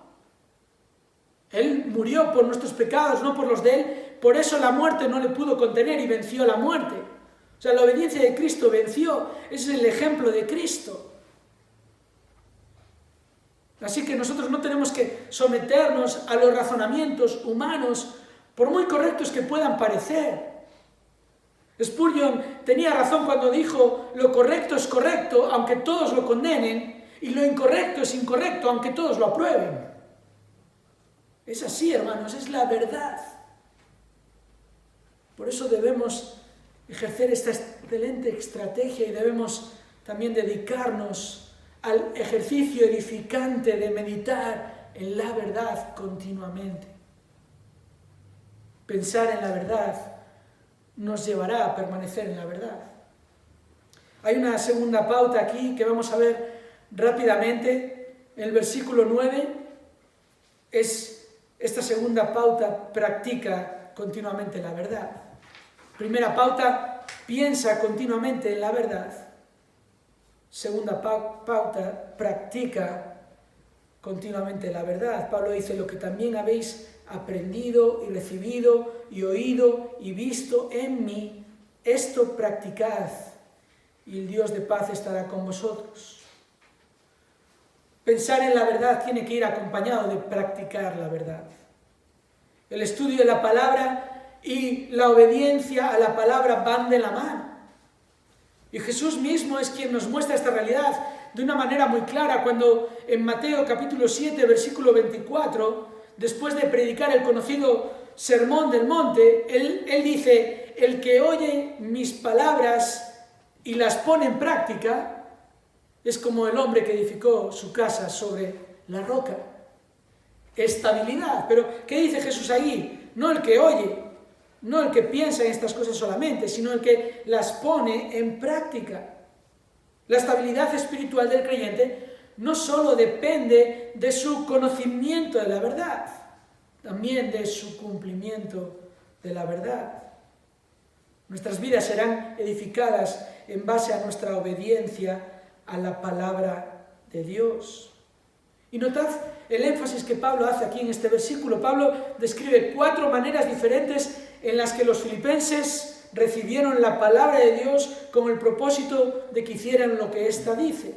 Él murió por nuestros pecados, no por los de Él. Por eso la muerte no le pudo contener y venció la muerte. O sea, la obediencia de Cristo venció. Ese es el ejemplo de Cristo. Así que nosotros no tenemos que someternos a los razonamientos humanos, por muy correctos que puedan parecer. Spurgeon tenía razón cuando dijo, lo correcto es correcto, aunque todos lo condenen, y lo incorrecto es incorrecto, aunque todos lo aprueben. Es así, hermanos, es la verdad. Por eso debemos ejercer esta excelente estrategia y debemos también dedicarnos al ejercicio edificante de meditar en la verdad continuamente. Pensar en la verdad nos llevará a permanecer en la verdad. Hay una segunda pauta aquí que vamos a ver rápidamente. En el versículo 9 es esta segunda pauta: practica continuamente la verdad. Primera pauta: piensa continuamente en la verdad. Segunda pauta: practica continuamente la verdad. Pablo dice, lo que también habéis aprendido y recibido y oído y visto en mí, esto practicad, y el Dios de paz estará con vosotros. Pensar en la verdad tiene que ir acompañado de practicar la verdad. El estudio de la palabra y la obediencia a la palabra van de la mano. Y Jesús mismo es quien nos muestra esta realidad de una manera muy clara cuando en Mateo capítulo 7, versículo 24, después de predicar el conocido Sermón del Monte, él dice: el que oye mis palabras y las pone en práctica es como el hombre que edificó su casa sobre la roca. Estabilidad. Pero ¿qué dice Jesús ahí? No el que oye, no el que piensa en estas cosas solamente, sino el que las pone en práctica. La estabilidad espiritual del creyente no solo depende de su conocimiento de la verdad, también de su cumplimiento de la verdad. Nuestras vidas serán edificadas en base a nuestra obediencia a la palabra de Dios. Y notad el énfasis que Pablo hace aquí en este versículo. Pablo describe 4 maneras diferentes en las que los filipenses recibieron la palabra de Dios con el propósito de que hicieran lo que ésta dice.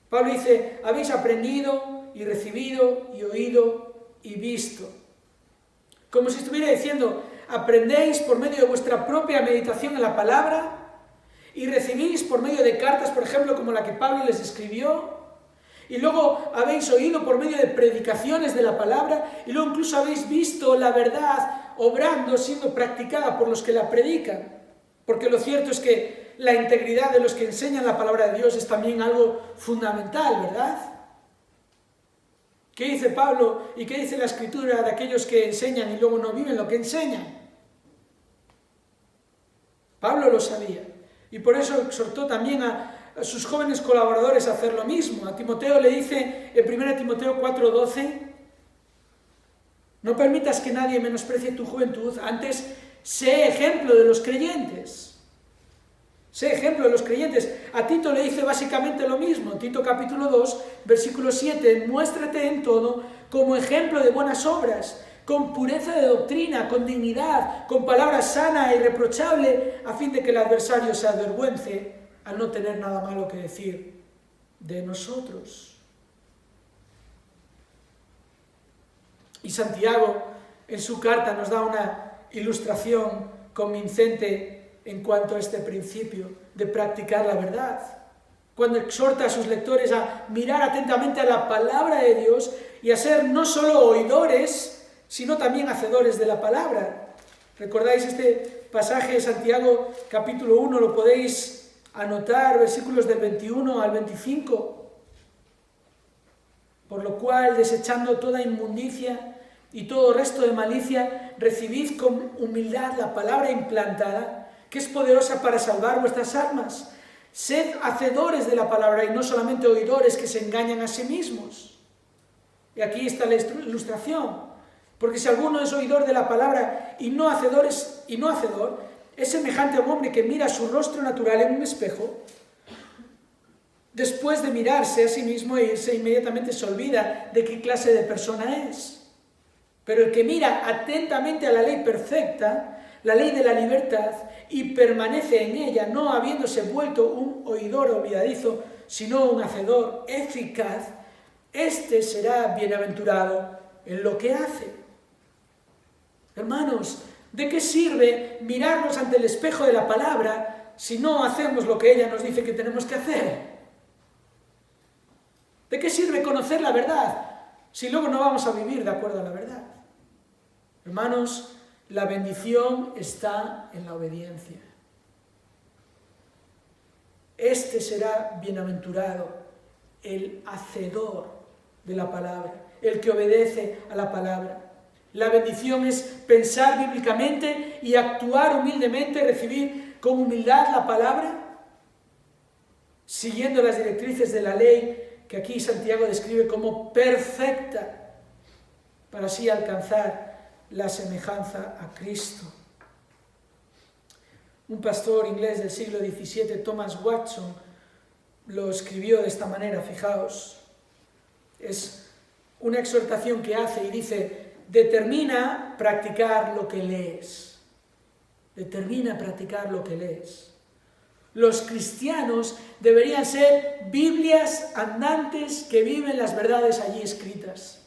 Pablo dice: habéis aprendido y recibido y oído y visto. Como si estuviera diciendo: aprendéis por medio de vuestra propia meditación en la palabra y recibís por medio de cartas, por ejemplo, como la que Pablo les escribió. Y luego habéis oído por medio de predicaciones de la palabra, y luego incluso habéis visto la verdad obrando, siendo practicada por los que la predican. Porque lo cierto es que la integridad de los que enseñan la palabra de Dios es también algo fundamental, ¿verdad? ¿Qué dice Pablo y qué dice la Escritura de aquellos que enseñan y luego no viven lo que enseñan? Pablo lo sabía, y por eso exhortó también a sus jóvenes colaboradores a hacer lo mismo. A Timoteo le dice en 1 Timoteo 4:12: no permitas que nadie menosprecie tu juventud, antes sé ejemplo de los creyentes. Sé ejemplo de los creyentes. A Tito le dice básicamente lo mismo. Tito capítulo 2, versículo 7: muéstrate en todo como ejemplo de buenas obras, con pureza de doctrina, con dignidad, con palabra sana e irreprochable, a fin de que el adversario se avergüence al no tener nada malo que decir de nosotros. Y Santiago, en su carta, nos da una ilustración convincente en cuanto a este principio de practicar la verdad, cuando exhorta a sus lectores a mirar atentamente a la palabra de Dios y a ser no solo oidores, sino también hacedores de la palabra. ¿Recordáis este pasaje de Santiago capítulo 1? Lo podéis anotar, versículos del 21 al 25. Por lo cual, desechando toda inmundicia y todo resto de malicia, recibid con humildad la palabra implantada, que es poderosa para salvar vuestras almas. Sed hacedores de la palabra y no solamente oidores que se engañan a sí mismos. Y aquí está la ilustración. Porque si alguno es oidor de la palabra y no hacedor, es semejante a un hombre que mira su rostro natural en un espejo, después de mirarse a sí mismo e irse, inmediatamente se olvida de qué clase de persona es. Pero el que mira atentamente a la ley perfecta, la ley de la libertad, y permanece en ella, no habiéndose vuelto un oidor olvidadizo, sino un hacedor eficaz, éste será bienaventurado en lo que hace. Hermanos, ¿de qué sirve mirarnos ante el espejo de la palabra si no hacemos lo que ella nos dice que tenemos que hacer? ¿De qué sirve conocer la verdad si luego no vamos a vivir de acuerdo a la verdad? Hermanos, la bendición está en la obediencia. Este será bienaventurado, el hacedor de la palabra, el que obedece a la palabra. La bendición es pensar bíblicamente y actuar humildemente, recibir con humildad la palabra, siguiendo las directrices de la ley que aquí Santiago describe como perfecta, para así alcanzar la semejanza a Cristo. Un pastor inglés del siglo XVII, Thomas Watson, lo escribió de esta manera, fijaos. Es una exhortación que hace y dice: determina practicar lo que lees. Determina practicar lo que lees. Los cristianos deberían ser Biblias andantes que viven las verdades allí escritas.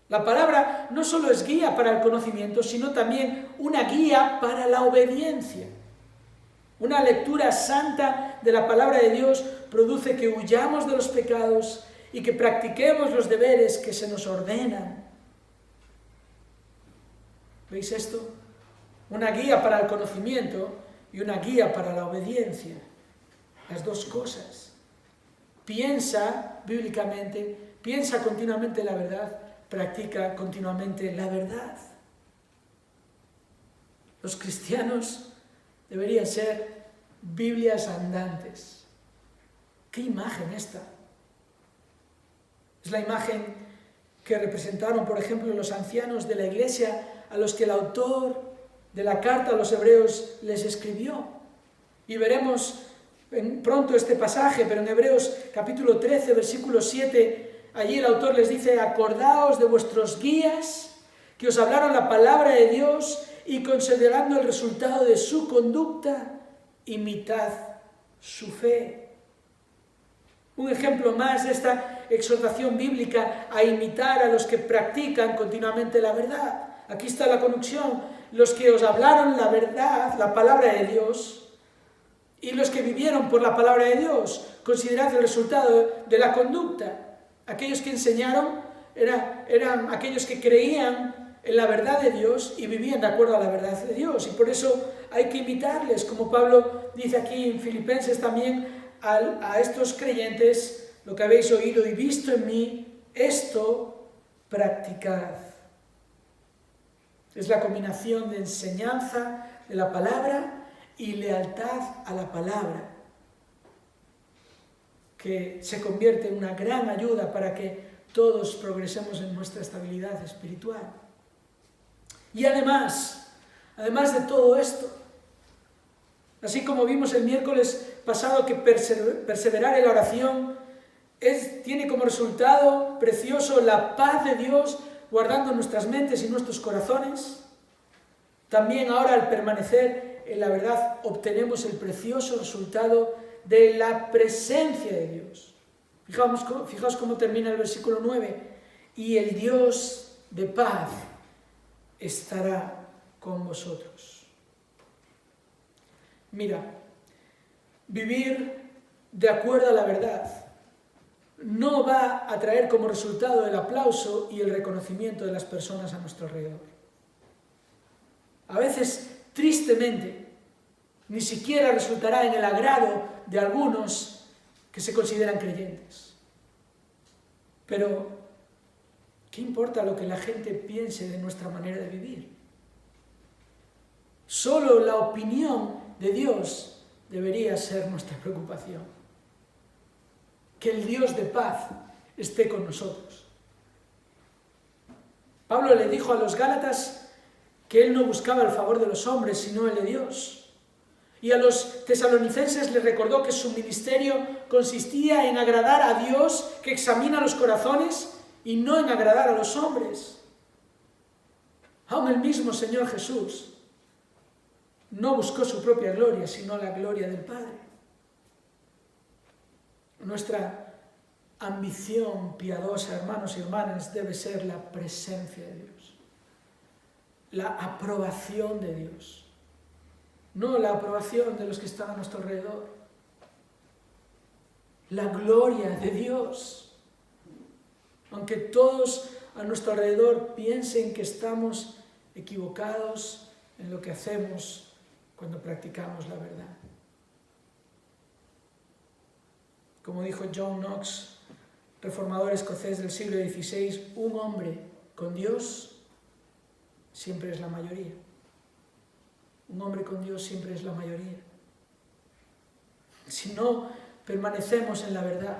La palabra no solo es guía para el conocimiento, sino también una guía para la obediencia. Una lectura santa de la palabra de Dios produce que huyamos de los pecados y que practiquemos los deberes que se nos ordenan. ¿Veis esto? Una guía para el conocimiento y una guía para la obediencia. Las dos cosas. Piensa bíblicamente, piensa continuamente la verdad, practica continuamente la verdad. Los cristianos deberían ser Biblias andantes. ¿Qué imagen esta? Es la imagen que representaron, por ejemplo, los ancianos de la iglesia a los que el autor de la carta a los hebreos les escribió. Y veremos pronto este pasaje, pero en Hebreos capítulo 13, versículo 7, allí el autor les dice: acordaos de vuestros guías que os hablaron la palabra de Dios y considerando el resultado de su conducta, imitad su fe. Un ejemplo más de esta exhortación bíblica a imitar a los que practican continuamente la verdad. Aquí está la conexión. Los que os hablaron la verdad, la palabra de Dios, y los que vivieron por la palabra de Dios. Considerad el resultado de la conducta. Aquellos que enseñaron eran aquellos que creían en la verdad de Dios y vivían de acuerdo a la verdad de Dios. Y por eso hay que imitarles, como Pablo dice aquí en Filipenses también, a estos creyentes: lo que habéis oído y visto en mí, esto practicad. Es la combinación de enseñanza de la palabra y lealtad a la palabra, que se convierte en una gran ayuda para que todos progresemos en nuestra estabilidad espiritual. Y además de todo esto, así como vimos el miércoles pasado que perseverar en la oración tiene como resultado precioso la paz de Dios guardando nuestras mentes y nuestros corazones, también ahora al permanecer en la verdad obtenemos el precioso resultado de la presencia de Dios. Fijaos cómo termina el versículo 9. Y el Dios de paz estará con vosotros. Mira, vivir de acuerdo a la verdad no va a traer como resultado el aplauso y el reconocimiento de las personas a nuestro alrededor. A veces, tristemente, ni siquiera resultará en el agrado de algunos que se consideran creyentes. Pero, ¿qué importa lo que la gente piense de nuestra manera de vivir? Solo la opinión de Dios debería ser nuestra preocupación. Que el Dios de paz esté con nosotros. Pablo le dijo a los Gálatas que él no buscaba el favor de los hombres, sino el de Dios. Y a los tesalonicenses les recordó que su ministerio consistía en agradar a Dios, que examina los corazones, y no en agradar a los hombres. Aún el mismo Señor Jesús no buscó su propia gloria, sino la gloria del Padre. Nuestra ambición piadosa, hermanos y hermanas, debe ser la presencia de Dios, la aprobación de Dios, no la aprobación de los que están a nuestro alrededor, la gloria de Dios. Aunque todos a nuestro alrededor piensen que estamos equivocados en lo que hacemos cuando practicamos la verdad. Como dijo John Knox, reformador escocés del siglo XVI, un hombre con Dios siempre es la mayoría. Un hombre con Dios siempre es la mayoría. Si no permanecemos en la verdad,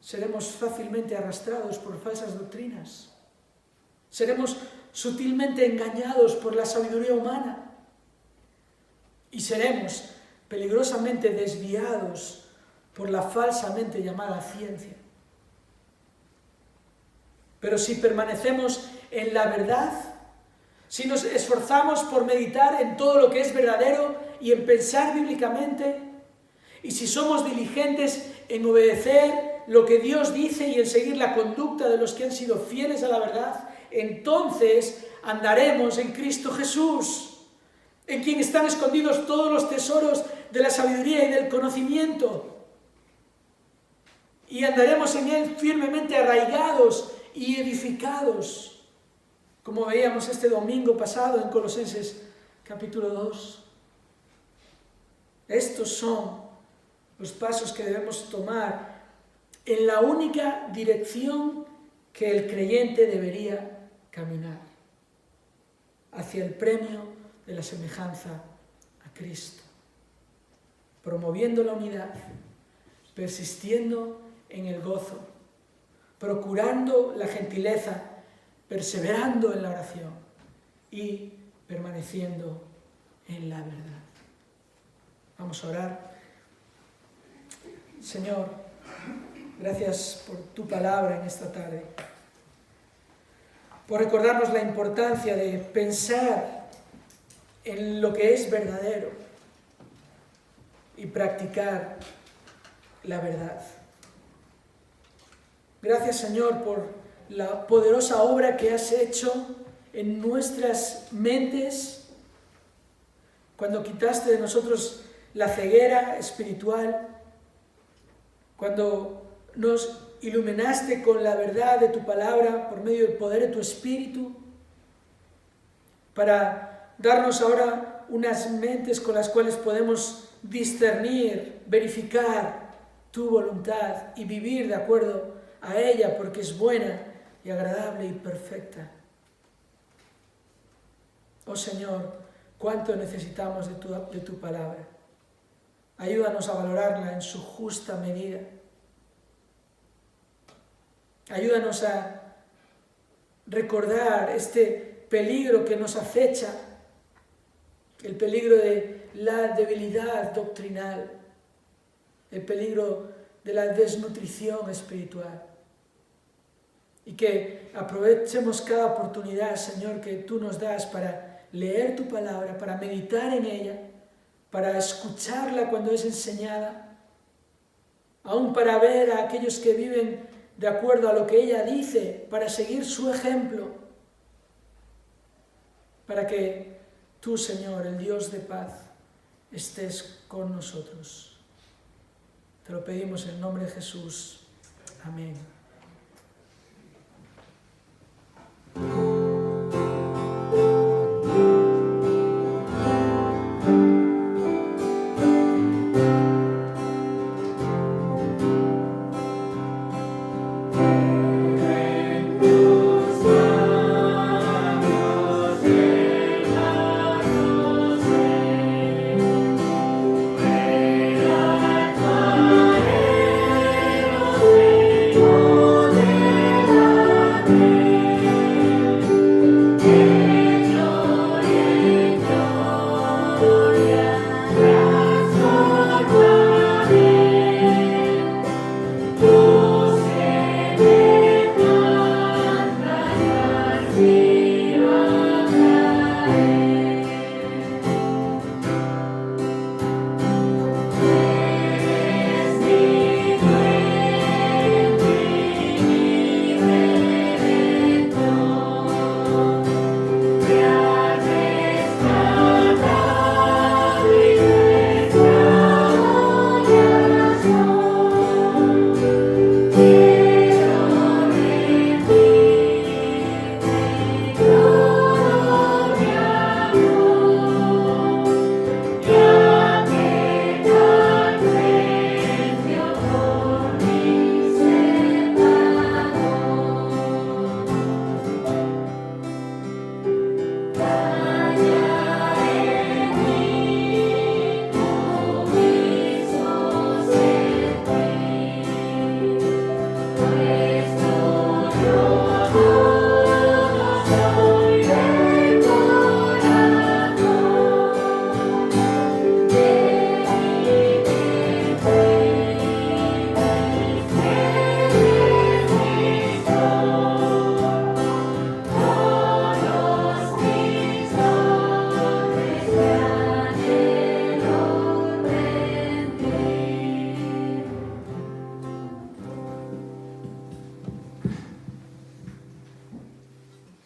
seremos fácilmente arrastrados por falsas doctrinas. Seremos sutilmente engañados por la sabiduría humana. Y seremos peligrosamente desviados por la falsamente llamada ciencia. Pero si permanecemos en la verdad, si nos esforzamos por meditar en todo lo que es verdadero y en pensar bíblicamente, y si somos diligentes en obedecer lo que Dios dice y en seguir la conducta de los que han sido fieles a la verdad, entonces andaremos en Cristo Jesús, en quien están escondidos todos los tesoros de la sabiduría y del conocimiento. Y andaremos en Él firmemente arraigados y edificados, como veíamos este domingo pasado en Colosenses capítulo 2. Estos son los pasos que debemos tomar en la única dirección que el creyente debería caminar, hacia el premio de la semejanza a Cristo, promoviendo la unidad, persistiendo en el gozo, procurando la gentileza, perseverando en la oración y permaneciendo en la verdad. Vamos a orar. Señor, gracias por tu palabra en esta tarde, por recordarnos la importancia de pensar en lo que es verdadero y practicar la verdad. Gracias, Señor, por la poderosa obra que has hecho en nuestras mentes cuando quitaste de nosotros la ceguera espiritual, cuando nos iluminaste con la verdad de tu palabra por medio del poder de tu Espíritu, para darnos ahora unas mentes con las cuales podemos discernir, verificar tu voluntad y vivir de acuerdo a ella, porque es buena y agradable y perfecta. Oh Señor, cuánto necesitamos de tu palabra. Ayúdanos a valorarla en su justa medida. Ayúdanos a recordar este peligro que nos acecha, el peligro de la debilidad doctrinal, el peligro de la desnutrición espiritual. Y que aprovechemos cada oportunidad, Señor, que tú nos das para leer tu palabra, para meditar en ella, para escucharla cuando es enseñada, aún para ver a aquellos que viven de acuerdo a lo que ella dice, para seguir su ejemplo, para que tú, Señor, el Dios de paz, estés con nosotros. Te lo pedimos en el nombre de Jesús. Amén.